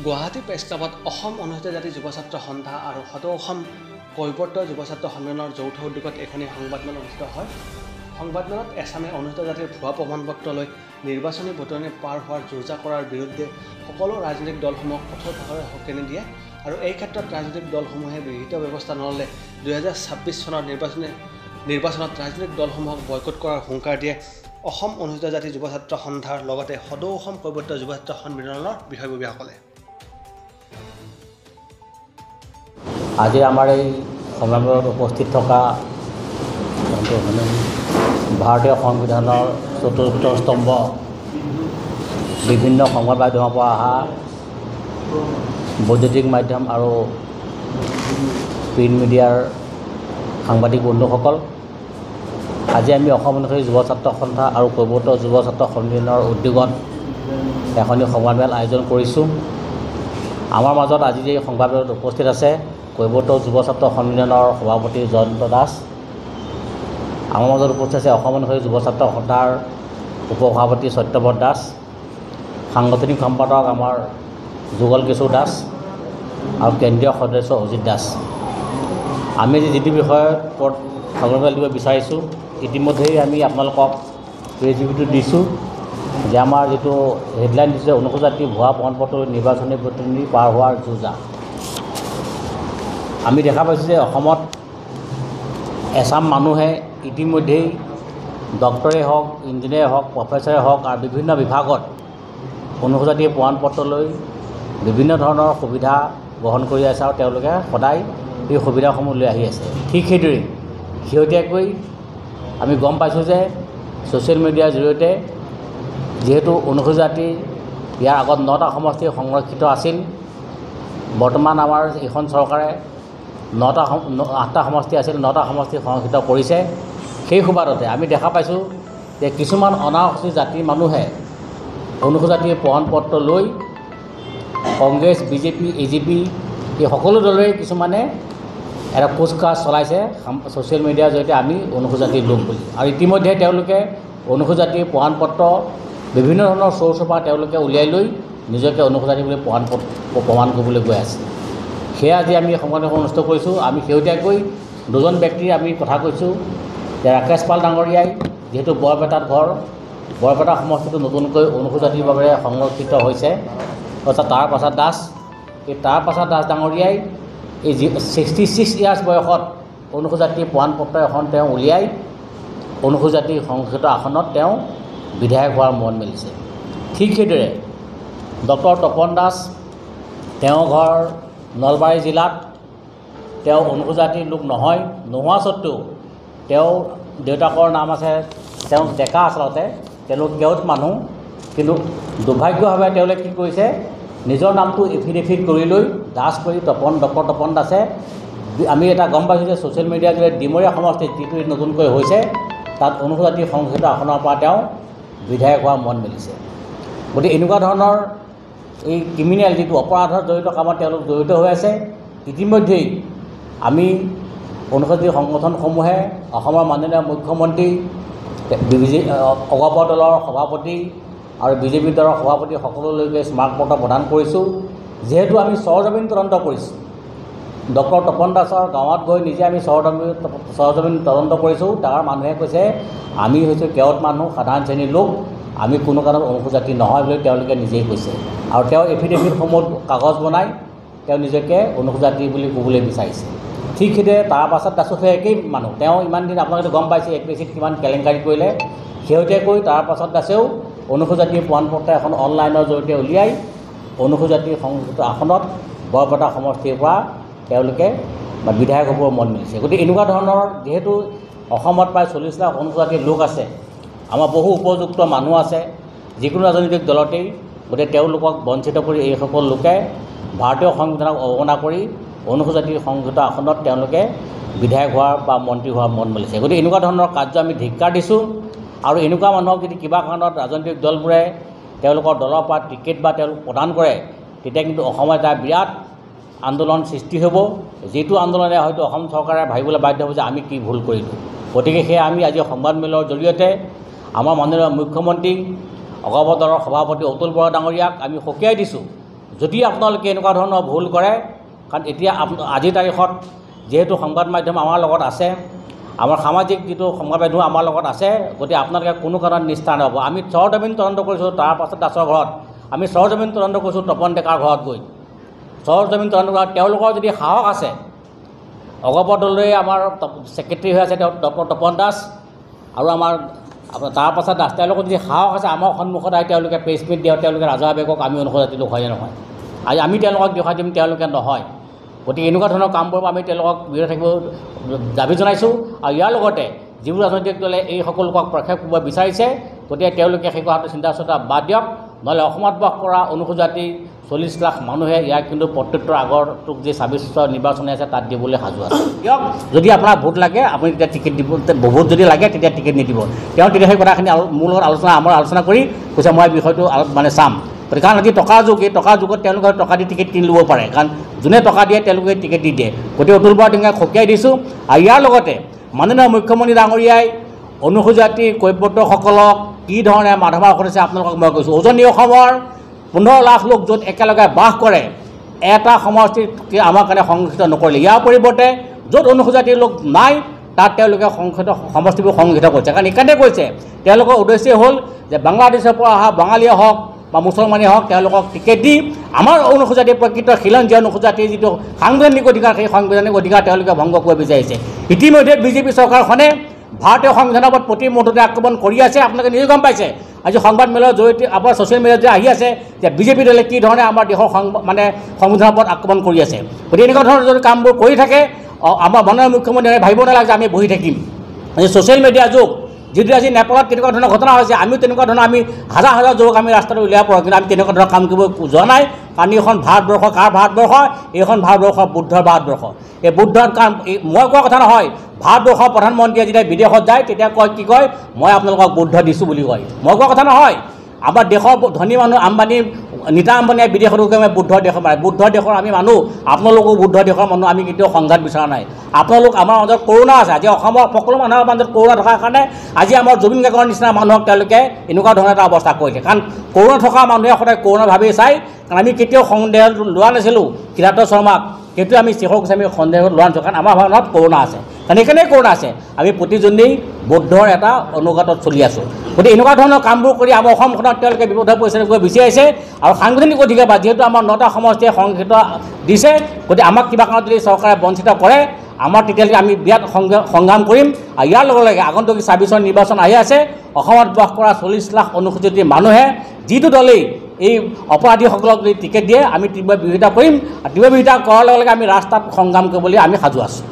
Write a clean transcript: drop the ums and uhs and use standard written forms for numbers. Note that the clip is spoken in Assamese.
গুৱাহাটী প্ৰেছ ক্লাবত অসম অনুসূচিত জাতি যুৱ ছাত্ৰ সন্থা আৰু সদৌ অসম কৈৱৰ্ত যুৱ ছাত্ৰ সন্মিলনৰ যৌথ উদ্যোগত এখনি সংবাদমেল অনুষ্ঠিত হয়। সংবাদমেলত এছামে অনুসূচিত জাতিৰ ভুৱা প্ৰমাণপত্ৰ লৈ নিৰ্বাচনী বতৰণি পাৰ হোৱাৰ যোজা কৰাৰ বিৰুদ্ধে সকলো ৰাজনৈতিক দলসমূহক কঠোৰ ভাষাৰে সকিয়ানি দিয়ে আৰু এই ক্ষেত্ৰত ৰাজনৈতিক দলসমূহে বিহিত ব্যৱস্থা নল'লে 2026 চনৰ নিৰ্বাচনত ৰাজনৈতিক দলসমূহক বয়কট কৰাৰ হুংকাৰ দিয়ে অসম অনুসূচিত জাতি যুৱ ছাত্ৰ সন্থাৰ লগতে সদৌ অসম কৈৱৰ্ত যুৱ ছাত্ৰ সন্মিলনৰ বিষয়ববীয়াসকলে। আজি আমাৰ এই সন্মিলনত উপস্থিত থকা ভাৰতীয় সংবিধানৰ চতুৰ্থ স্তম্ভ বিভিন্ন সংবাদ মাধ্যমৰ পৰা অহা বৈদ্যুতিক মাধ্যম আৰু প্ৰিণ্ট মিডিয়াৰ সাংবাদিক বন্ধুসকল, আজি আমি অসম অনুসূচিত যুৱ ছাত্ৰ সন্থা আৰু কৈৱৰ্ত যুৱ ছাত্ৰ সন্মিলনৰ উদ্যোগত এখনি সংবাদমেল আয়োজন কৰিছোঁ। আমাৰ মাজত আজি যে সংবাদমেলত উপস্থিত আছে কৈৱৰ্ত যুৱ ছাত্ৰ সন্মিলনৰ সভাপতি জয়ন্ত দাস, আমাৰ মাজত উপস্থিত আছে অসম অনুসূচিত যুৱ ছাত্ৰ সন্থাৰ উপসভাপতি সত্যব্ৰত দাস, সাংগঠনিক সম্পাদক আমাৰ যুগল কিশোৰ দাস আৰু কেন্দ্ৰীয় সদস্য অজিত দাস। আমি যিটো বিষয়ৰ ওপৰত সংবাদমেল দিব বিচাৰিছোঁ, ইতিমধ্যেই আমি আপোনালোকক ৰেজিভিটো দিছোঁ যে আমাৰ যিটো হেডলাইন দিছে অনুসূচিত জাতি ভুৱা প্ৰমাণপত্ৰ নিৰ্বাচনী বতৰণি পাৰ হোৱাৰ যোজা। আমি দেখা পাইছোঁ যে অসমত এছাম মানুহে ইতিমধ্যেই ডক্টৰে হওক, ইঞ্জিনিয়াৰে হওক, প্ৰফেচাৰে হওক আৰু বিভিন্ন বিভাগত অনুসূচিত জাতিৰ প্ৰমাণপত্ৰ লৈ বিভিন্ন ধৰণৰ সুবিধা গ্ৰহণ কৰি আছে আৰু তেওঁলোকে সদায় এই সুবিধাসমূহ লৈ আহি আছে। ঠিক সেইদৰে শেহতীয়াকৈ আমি গম পাইছোঁ যে ছ'চিয়েল মিডিয়াৰ জৰিয়তে যিহেতু অনুসূচিত জাতি ইয়াৰ আগত 9টা সমষ্টি সংৰক্ষিত আছিল, বৰ্তমান আমাৰ এইখন চৰকাৰে 8টা সমষ্টি আছিল, 9টা সমষ্টি সংৰক্ষিত কৰিছে। সেই সুবাদতে আমি দেখা পাইছোঁ যে কিছুমান অনানুসূচিত জাতিৰ মানুহে অনুসূচিত জাতিৰ প্ৰমাণপত্ৰ লৈ কংগ্ৰেছ, বিজেপি, এজিপি এই সকলো দলৰে কিছুমানে এটা কুচকাচ চলাইছে ছ'চিয়েল মিডিয়াৰ জৰিয়তে আমি অনুসূচিত জাতিৰ লোক বুলি। আৰু ইতিমধ্যে তেওঁলোকে অনুসূচিত জাতিৰ প্ৰমাণপত্ৰ বিভিন্ন ধৰণৰ চ'ৰ্চৰ পৰা তেওঁলোকে উলিয়াই লৈ নিজকে অনুসূচিত জাতি বুলি প্ৰমাণ কৰিবলৈ গৈ আছে। সেয়া আজি আমি সংবাদমেল অনুষ্ঠিত কৰিছোঁ। আমি শেহতীয়াকৈ দুজন ব্যক্তিৰ আমি কথা কৈছোঁ যে ৰাকেশ পাল ডাঙৰীয়াই যিহেতু বৰপেটাত ঘৰ, বৰপেটা সমষ্টিটো নতুনকৈ অনুসূচিত জাতিৰ বাবে সংৰক্ষিত হৈছে, অৰ্থাৎ তাৰপ্ৰসাদ দাস, এই তাৰপ্ৰসাদ দাস ডাঙৰীয়াই এই 66 ইয়াৰ্ছ বয়সত অনুসূচিত জাতিৰ প্ৰমাণপত্ৰ এখন তেওঁ উলিয়াই অনুসূচিত জাতিৰ সংৰক্ষিত আসনত তেওঁ বিধায়ক হোৱাৰ মন মেলিছে। ঠিক সেইদৰে ডক্টৰ তপন দাস, তেওঁৰ ঘৰ নলবাৰী জিলাত, তেওঁ অনুসূচিত জাতিৰ লোক নহয়, নোহোৱা স্বত্বেও তেওঁ দেউতাকৰ নাম আছে, তেওঁ ডেকা আচলতে, তেওঁলোক কেওট মানুহ, কিন্তু দুৰ্ভাগ্যভাৱে তেওঁলোকে কি কৰিছে, নিজৰ নামটো এফিডেভিট কৰি লৈ দাস কৰি ডক্টৰ তপন দাসে, আমি এটা গম পাইছোঁ যে ছ'চিয়েল মিডিয়াৰ জৰিয়তে ডিমৰীয়া সমষ্টিত যিটো নতুনকৈ হৈছে তাত অনুসূচিত জাতিৰ সংৰক্ষিত আসনৰ পৰা তেওঁ বিধায়ক হোৱাৰ মন মেলিছে। গতিকে এনেকুৱা ধৰণৰ এই ক্ৰিমিনেল যিটো অপৰাধৰ জড়িত কামত তেওঁলোক জড়িত হৈ আছে। ইতিমধ্যেই আমি অনুসূচিত জাতি সংগঠনসমূহে অসমৰ মাননীয় মুখ্যমন্ত্ৰী, অগপ দলৰ সভাপতি আৰু বিজেপি দলৰ সভাপতি সকলোলৈকে স্মাৰকপত্ৰ প্ৰদান কৰিছোঁ। যিহেতু আমি চৰজমিন তদন্ত কৰিছোঁ, ডক্টৰ তপন দাসৰ গাঁৱত গৈ নিজে আমি চৰজমিন তদন্ত কৰিছোঁ। তাৰ মানুহে কৈছে আমি হৈছোঁ কেওট মানুহ, সাধাৰণ শ্ৰেণীৰ লোক, আমি কোনো কাৰণত অনুসূচিত জাতি নহয় বুলি তেওঁলোকে নিজেই কৈছে। আৰু তেওঁ এফিডেভিটসমূহত কাগজ বনাই তেওঁ নিজকে অনুসূচিত জাতি বুলি ক'বলৈ বিচাৰিছে। ঠিক সেইদৰে তাৰপ্ৰসাদ দাসো সেই একেই মানুহ, তেওঁ ইমান দিন আপোনালোকে গম পাইছে এপিএছচিত কিমান কেলেংকাৰী কৰিলে। শেহতীয়াকৈ তাৰপ্ৰসাদ দাসেও অনুসূচিত জাতিৰ প্ৰমাণপত্ৰ এখন অনলাইনৰ জৰিয়তে উলিয়াই অনুসূচিত জাতিৰ সংৰক্ষিত আসনত বৰপেটা সমষ্টিৰ পৰা তেওঁলোকে বিধায়ক হ'বৰ মন মেলিছে। গতিকে এনেকুৱা ধৰণৰ যিহেতু অসমত প্ৰায় 40 লাখ অনুসূচিত জাতিৰ লোক আছে, আমাৰ বহু উপযুক্ত মানুহ আছে যিকোনো ৰাজনৈতিক দলতেই, গতিকে তেওঁলোকক বঞ্চিত কৰি এইসকল লোকে ভাৰতীয় সংবিধানক অৱমাননা কৰি অনুসূচিত জাতিৰ সংৰক্ষিত আসনত তেওঁলোকে বিধায়ক হোৱাৰ বা মন্ত্ৰী হোৱাৰ মন মেলিছে। গতিকে এনেকুৱা ধৰণৰ কাৰ্য আমি ধিক্কাৰ দিছোঁ। আৰু এনেকুৱা মানুহক যদি কিবা কাৰণত ৰাজনৈতিক দলবোৰে তেওঁলোকৰ দলৰ পৰা টিকেট বা তেওঁলোক প্ৰদান কৰে, তেতিয়া কিন্তু অসমত এটা বিৰাট আন্দোলন সৃষ্টি হ'ব, যিটো আন্দোলনে হয়তো অসম চৰকাৰে ভাবিবলৈ বাধ্য হ'ব যে আমি কি ভুল কৰিলোঁ। গতিকে সেয়া আমি আজি সংবাদমেলৰ জৰিয়তে আমাৰ মাননীয় মুখ্যমন্ত্ৰী অগপ দলৰ সভাপতি অতুল বৰা ডাঙৰীয়াক আমি সকীয়াই দিছোঁ যদি আপোনালোকে এনেকুৱা ধৰণৰ ভুল কৰে, কাৰণ এতিয়া আজিৰ তাৰিখত যিহেতু সংবাদ মাধ্যম আমাৰ লগত আছে, আমাৰ সামাজিক যিটো সংবাদ মাধ্যম আমাৰ লগত আছে, গতিকে আপোনালোকে কোনো কাৰণত নিষ্ঠা নহ'ব। আমি চৰজমিন তদন্ত কৰিছোঁ, তাৰ পাছত দাসৰ ঘৰত আমি চৰজমিন তদন্ত কৰিছোঁ, তপন ডেকাৰ ঘৰত গৈ চৰজমিন তদন্ত কৰা তেওঁলোকৰ যদি সাহস আছে, অগপ দলৈ আমাৰ ছেক্ৰেটাৰী হৈ আছে ডক্টৰ তপন দাস আৰু আমাৰ তাৰ পাছত দাস, তেওঁলোকৰ যদি সাহস আছে আমাৰ সন্মুখত আহি তেওঁলোকে প্ৰেছ মিট দিয়ে, তেওঁলোকে ৰাজহুৱাভাৱে কওক আমি অনুসূচিত লোক হয়নে নহয়, আজি আমি তেওঁলোকক দেখুৱাই দিম তেওঁলোকে নহয়। গতিকে এনেকুৱা ধৰণৰ কামবোৰ আমি তেওঁলোকক বিৰত থাকিব দাবী জনাইছোঁ। আৰু ইয়াৰ লগতে যিবোৰ ৰাজনৈতিক দলে এই সকলো লোকক প্ৰক্ষেপ কৰিব বিচাৰিছে, গতিকে তেওঁলোকে সেই কথাটো চিন্তা চৰ্চা বাদ দিয়ক, নহ'লে অসমত বাস কৰা অনুসূচিত জাতি 40 লাখ মানুহে ইয়াক কিন্তু প্ৰত্যুত্তৰ আগৰটোক যি 26 নিৰ্বাচন আছে তাত দিবলৈ সাজু আছে। দিয়ক, যদি আপোনাৰ ভোট লাগে আপুনি তেতিয়া টিকেট দিব, ভোট যদি লাগে তেতিয়া টিকেট নিদিব। তেওঁ তেতিয়া সেই কথাখিনি মোৰ লগত আলোচনা কৰি কৈছে মই বিষয়টো মানে চাম। গতিকে কাৰণ আজি টকাৰ যুগ, এই টকাৰ যুগত তেওঁলোকে টকা দি টিকেট কিনি ল'ব পাৰে, কাৰণ যোনে টকা দিয়ে তেওঁলোকে টিকেট দি দিয়ে। গতিকে অতুল বৰা টিঙে খকিয়াই দিছোঁ। আৰু ইয়াৰ লগতে মাননীয় মুখ্যমন্ত্ৰী ডাঙৰীয়াই অনুসূচিত জাতিৰ কৈৱৰ্তসকলক কি ধৰণে মাধমাৰ কৰিছে আপোনালোকক মই কৈছোঁ। উজনি অসমৰ 15 লাখ লোক য'ত একেলগে বাস কৰে, এটা সমষ্টিত আমাৰ কাৰণে সংৰক্ষিত নকৰিলে, ইয়াৰ পৰিৱৰ্তে য'ত অনুসূচিত জাতিৰ লোক নাই তাত তেওঁলোকে সমষ্টিবোৰ সংৰক্ষিত কৰিছে। কাৰণ এইকাৰণে কৈছে তেওঁলোকৰ উদ্দেশ্য হ'ল যে বাংলাদেশৰ পৰা অহা বাঙালীয়ে হওক বা মুছলমানেই হওক তেওঁলোকক টিকেট দি আমাৰ অনুসূচিত জাতিৰ প্ৰকৃত খিলঞ্জীয়া অনুসূচিত জাতিৰ যিটো সাংবিধানিক অধিকাৰ, সেই সাংবিধানিক অধিকাৰ তেওঁলোকে ভংগ কৰিব বিচাৰিছে। ইতিমধ্যে বিজেপি চৰকাৰখনে ভাৰতীয় সংবিধানৰ ওপৰত প্ৰতি মুহূৰ্ততে আক্ৰমণ কৰি আছে। আপোনালোকে নিজে গম পাইছে, আজি সংবাদ মেলৰ জৰিয়তে আপোনাৰ ছ'চিয়েল মিডিয়াত যে আহি আছে যে বিজেপি দলে কি ধৰণে আমাৰ দেশৰ সংবিধানৰ ওপৰত আক্ৰমণ কৰি আছে। গতিকে এনেকুৱা ধৰণৰ যদি কামবোৰ কৰি থাকে, আমাৰ মাননীয় মুখ্যমন্ত্ৰীয়ে ভাবিব নালাগে যে আমি বহি থাকিম। ছ'চিয়েল মিডিয়া যুগ, যিটো আজি নেপালত তেনেকুৱা ধৰণৰ ঘটনা হৈছে, আমিও তেনেকুৱা ধৰণৰ আমি হাজাৰ হাজাৰ যুৱক আমি ৰাস্তালৈ উলিয়াব পাৰোঁ, কিন্তু আমি তেনেকুৱা ধৰণৰ কাম কৰিব যোৱা নাই। কাৰণ এইখন ভাৰতবৰ্ষ কাৰ ভাৰতবৰ্ষ? এইখন ভাৰতবৰ্ষ বুদ্ধৰ ভাৰতবৰ্ষ। এই বুদ্ধৰ কাৰণ মই কোৱা কথা নহয়, ভাৰতবৰ্ষৰ প্ৰধানমন্ত্ৰীয়ে যেতিয়া বিদেশত যায় তেতিয়া কয়, কি কয়, মই আপোনালোকক বুদ্ধ দিছোঁ বুলি কয়। মই কোৱা কথা নহয়। আমাৰ দেশৰ ধনী মানুহ আম্বানী, নীতা আম্বানীয়ে বিদেশত গৈ বুদ্ধৰ দেশৰ মানে বুদ্ধৰ দেশৰ আমি মানুহ, আপোনালোকো বুদ্ধ দেশৰ মানুহ, আমি কেতিয়াও সংঘাত বিচৰা নাই। আপোনালোক আমাৰ মাজত কৰোণা আছে, আজি অসমৰ সকলো মানুহৰ মাজত কৰোণা থকাৰ কাৰণে আজি আমাৰ জুবিন গাৰ্গৰ নিচিনা মানুহক তেওঁলোকে এনেকুৱা ধৰণৰ এটা অৱস্থা কৰিছে। কাৰণ কৰোণা থকা মানুহে সদায় কৰোণা ভাবেই চাই, কাৰণ আমি কেতিয়াও সন্দেহ লোৱা নাছিলোঁ কিৰাত শৰ্মাক, কিন্তু আমি শেষৰ আমি সন্দেহ লোৱা নাছিলোঁ, কাৰণ আমাৰ ভাৱনাত কৰোণা আছে। কাৰণ সেইকাৰণেই কৰোণা আছে, আমি প্ৰতিজনেই বুদ্ধৰ এটা অনুঘাতত চলি আছোঁ। গতিকে এনেকুৱা ধৰণৰ কামবোৰ কৰি আমাৰ অসমখনক তেওঁলোকে বিপদত পৰিচালনা কৰিব বিচাৰিছে। আৰু সাংবিধানিক অধিকাৰ বা যিহেতু আমাৰ 9টা সমষ্টিয়ে সংৰক্ষিত দিছে, গতিকে আমাক কিবা কাৰণত যদি চৰকাৰে বঞ্চিত কৰে, আমাৰ তেতিয়ালৈকে আমি বিৰাট সংগ্ৰাম কৰিম। আৰু ইয়াৰ লগে লগে আগন্তুক 26 নিৰ্বাচন আহি আছে, অসমত বাস কৰা 40 লাখ অনুসূচিত মানুহে যিটো দলেই এই অপৰাধীসকলক যদি টিকেট দিয়ে আমি তীব্ৰ বিৰোধিতা কৰিম। আৰু তীব্ৰ বিৰোধিতা কৰাৰ লগে লগে আমি ৰাস্তাত সংগ্ৰাম কৰিবলৈ আমি সাজু আছোঁ।